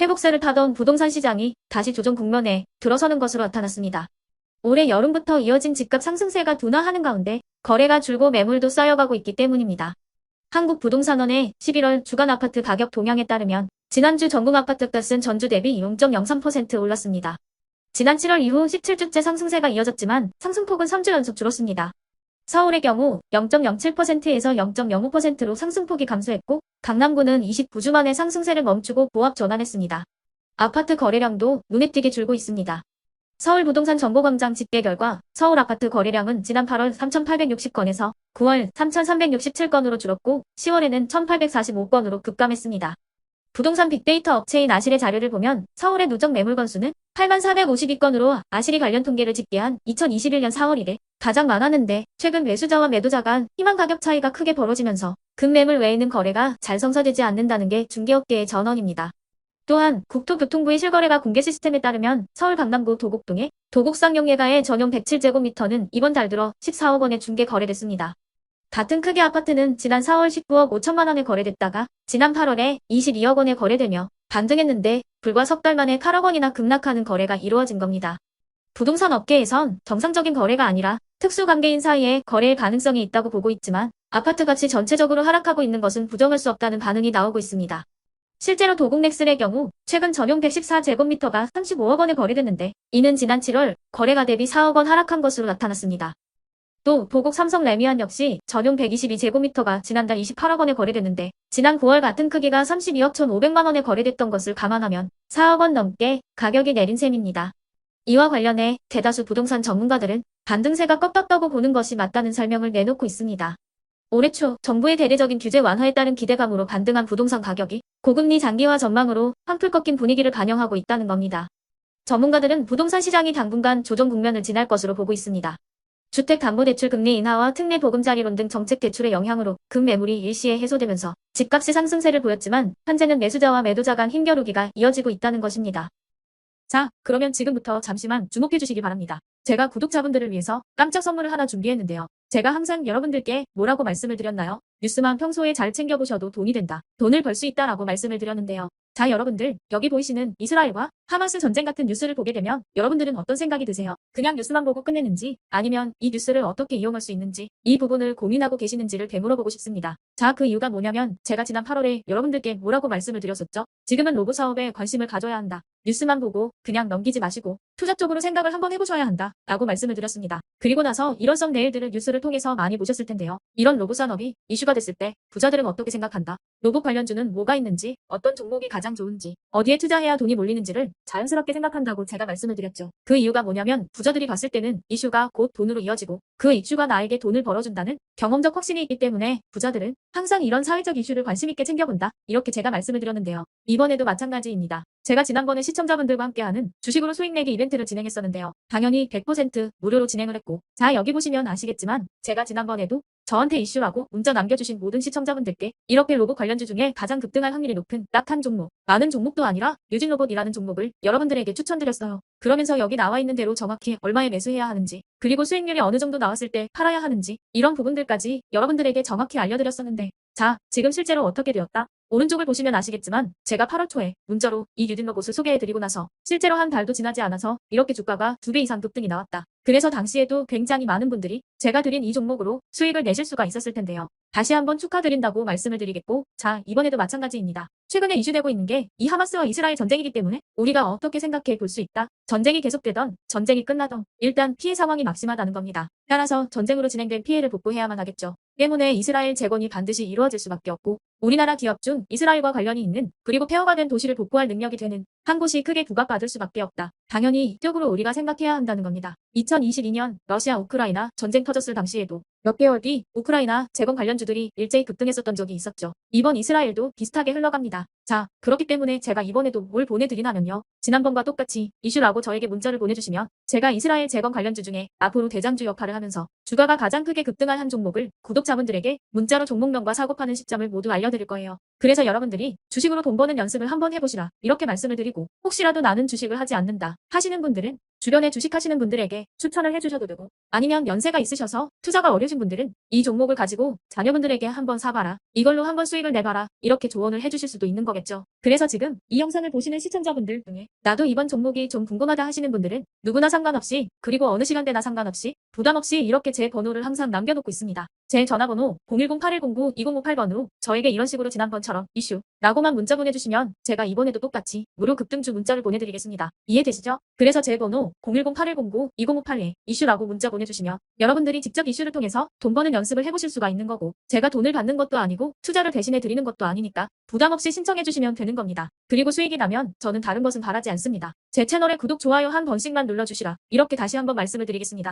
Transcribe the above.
회복세를 타던 부동산 시장이 다시 조정 국면에 들어서는 것으로 나타났습니다. 올해 여름부터 이어진 집값 상승세가 둔화하는 가운데 거래가 줄고 매물도 쌓여가고 있기 때문입니다. 한국부동산원의 11월 주간 아파트 가격 동향에 따르면 지난주 전국 아파트 값은 전주 대비 0.03% 올랐습니다. 지난 7월 이후 17주째 상승세가 이어졌지만 상승폭은 3주 연속 줄었습니다. 서울의 경우 0.07%에서 0.05%로 상승폭이 감소했고 강남구는 29주 만에 상승세를 멈추고 보합 전환했습니다. 아파트 거래량도 눈에 띄게 줄고 있습니다. 서울부동산정보광장 집계 결과 서울 아파트 거래량은 지난 8월 3,860건에서 9월 3,367건으로 줄었고 10월에는 1,845건으로 급감했습니다. 부동산 빅데이터 업체인 아실의 자료를 보면 서울의 누적 매물 건수는 8452건으로 아실이 관련 통계를 집계한 2021년 4월 이래 가장 많았는데 최근 매수자와 매도자 간 희망 가격 차이가 크게 벌어지면서 급매물 외에는 거래가 잘 성사되지 않는다는 게 중개업계의 전언입니다. 또한 국토교통부의 실거래가 공개 시스템에 따르면 서울 강남구 도곡동의 도곡상용예가의 전용 107제곱미터는 이번 달 들어 14억 원에 중개 거래됐습니다. 같은 크기 아파트는 지난 4월 19억 5천만 원에 거래됐다가 지난 8월에 22억 원에 거래되며 반등했는데 불과 석 달 만에 8억 원이나 급락하는 거래가 이루어진 겁니다. 부동산 업계에선 정상적인 거래가 아니라 특수관계인 사이에 거래의 가능성이 있다고 보고 있지만 아파트 값이 전체적으로 하락하고 있는 것은 부정할 수 없다는 반응이 나오고 있습니다. 실제로 도곡넥슬의 경우 최근 전용 114제곱미터가 35억 원에 거래됐는데 이는 지난 7월 거래가 대비 4억 원 하락한 것으로 나타났습니다. 또 도곡 삼성 레미안 역시 전용 122제곱미터가 지난달 28억 원에 거래됐는데 지난 9월 같은 크기가 32억 1,500만 원에 거래됐던 것을 감안하면 4억 원 넘게 가격이 내린 셈입니다. 이와 관련해 대다수 부동산 전문가들은 반등세가 꺾였다고 보는 것이 맞다는 설명을 내놓고 있습니다. 올해 초 정부의 대대적인 규제 완화에 따른 기대감으로 반등한 부동산 가격이 고금리 장기화 전망으로 한풀 꺾인 분위기를 반영하고 있다는 겁니다. 전문가들은 부동산 시장이 당분간 조정 국면을 지날 것으로 보고 있습니다. 주택담보대출 금리 인하와 특례 보금자리론 등 정책 대출의 영향으로 급매물이 일시에 해소되면서 집값이 상승세를 보였지만 현재는 매수자와 매도자 간 힘겨루기가 이어지고 있다는 것입니다. 자, 그러면 지금부터 잠시만 주목해 주시기 바랍니다. 제가 구독자분들을 위해서 깜짝 선물을 하나 준비했는데요. 제가 항상 여러분들께 뭐라고 말씀을 드렸나요? 뉴스만 평소에 잘 챙겨보셔도 돈이 된다. 돈을 벌 수 있다라고 말씀을 드렸는데요. 자, 여러분들 여기 보이시는 이스라엘과 하마스 전쟁 같은 뉴스를 보게 되면 여러분들은 어떤 생각이 드세요? 그냥 뉴스만 보고 끝내는지 아니면 이 뉴스를 어떻게 이용할 수 있는지 이 부분을 고민하고 계시는지를 되물어보고 싶습니다. 자, 그 이유가 뭐냐면 제가 지난 8월에 여러분들께 뭐라고 말씀을 드렸었죠? 지금은 로봇 사업에 관심을 가져야 한다. 뉴스만 보고 그냥 넘기지 마시고 투자 쪽으로 생각을 한번 해보셔야 한다 라고 말씀을 드렸습니다. 그리고 나서 이런 썸네일들을 뉴스를 통해서 많이 보셨을 텐데요. 이런 로봇 산업이 이슈가 됐을 때 부자들은 어떻게 생각한다? 로봇 관련주는 뭐가 있는지, 어떤 종목이 가장 좋은지, 어디에 투자해야 돈이 몰리는지를 자연스럽게 생각한다고 제가 말씀을 드렸죠. 그 이유가 뭐냐면 부자들이 봤을 때는 이슈가 곧 돈으로 이어지고 그 이슈가 나에게 돈을 벌어준다는 경험적 확신이 있기 때문에 부자들은 항상 이런 사회적 이슈를 관심 있게 챙겨본다. 이렇게 제가 말씀을 드렸는데요. 이번에도 마찬가지입니다. 제가 지난번에 시청자분들과 함께하는 주식으로 수익 내기 이벤트를 진행했었는데요. 당연히 100% 무료로 진행을 했고 자, 여기 보시면 아시겠지만 제가 지난번에도 저한테 이슈라고 문자 남겨주신 모든 시청자분들께 이렇게 로봇 관련주 중에 가장 급등할 확률이 높은 딱 한 종목, 많은 종목도 아니라 유진로봇이라는 종목을 여러분들에게 추천드렸어요. 그러면서 여기 나와 있는 대로 정확히 얼마에 매수해야 하는지, 그리고 수익률이 어느 정도 나왔을 때 팔아야 하는지 이런 부분들까지 여러분들에게 정확히 알려드렸었는데 자, 지금 실제로 어떻게 되었다? 오른쪽을 보시면 아시겠지만 제가 8월 초에 문자로 이 유진로봇을 소개해드리고 나서 실제로 한 달도 지나지 않아서 이렇게 주가가 2배 이상 급등이 나왔다. 그래서 당시에도 굉장히 많은 분들이 제가 드린 이 종목으로 수익을 내실 수가 있었을 텐데요. 다시 한번 축하드린다고 말씀을 드리겠고 자, 이번에도 마찬가지입니다. 최근에 이슈되고 있는 게 이 하마스와 이스라엘 전쟁이기 때문에 우리가 어떻게 생각해 볼 수 있다. 전쟁이 계속되던 전쟁이 끝나던 일단 피해 상황이 막심하다는 겁니다. 따라서 전쟁으로 진행된 피해를 복구해야만 하겠죠. 때문에 이스라엘 재건이 반드시 이루어질 수밖에 없고 우리나라 기업 중 이스라엘과 관련이 있는 그리고 폐허가 된 도시를 복구할 능력이 되는 한 곳이 크게 부각받을 수밖에 없다. 당연히 이쪽으로 우리가 생각해야 한다는 겁니다. 2022년 러시아 우크라이나 전쟁 터졌을 당시에도 몇 개월 뒤 우크라이나 재건 관련주들이 일제히 급등했었던 적이 있었죠. 이번 이스라엘도 비슷하게 흘러갑니다. 자, 그렇기 때문에 제가 이번에도 뭘 보내드리냐면요. 지난번과 똑같이 이슈라고 저에게 문자를 보내주시면 제가 이스라엘 재건 관련주 중에 앞으로 대장주 역할을 하면서 주가가 가장 크게 급등할 한 종목을 구독자분들에게 문자로 종목명과 사고파는 시점을 모두 알려드릴 거예요. 그래서 여러분들이 주식으로 돈 버는 연습을 한번 해보시라 이렇게 말씀을 드리고 혹시라도 나는 주식을 하지 않는다 하시는 분들은 주변에 주식하시는 분들에게 추천을 해주셔도 되고, 아니면 연세가 있으셔서 투자가 어려우신 분들은 이 종목을 가지고 자녀분들에게 한번 사봐라, 이걸로 한번 수익을 내봐라, 이렇게 조언을 해주실 수도 있는 거겠죠. 그래서 지금 이 영상을 보시는 시청자분들 중에 나도 이번 종목이 좀 궁금하다 하시는 분들은 누구나 상관없이, 그리고 어느 시간대나 상관없이 부담 없이 이렇게 제 번호를 항상 남겨놓고 있습니다. 제 전화번호 010-8109-2058번으로 저에게 이런 식으로 지난번처럼 이슈 라고만 문자 보내주시면 제가 이번에도 똑같이 무료 급등주 문자를 보내드리겠습니다. 이해되시죠? 그래서 제 번호 010-8109-2058에 이슈라고 문자 보내주시면 여러분들이 직접 이슈를 통해서 돈 버는 연습을 해보실 수가 있는 거고, 제가 돈을 받는 것도 아니고 투자를 대신해 드리는 것도 아니니까 부담 없이 신청해주시면 되는 겁니다. 그리고 수익이 나면 저는 다른 것은 바라지 않습니다. 제 채널에 구독, 좋아요 한 번씩만 눌러주시라, 이렇게 다시 한번 말씀을 드리겠습니다.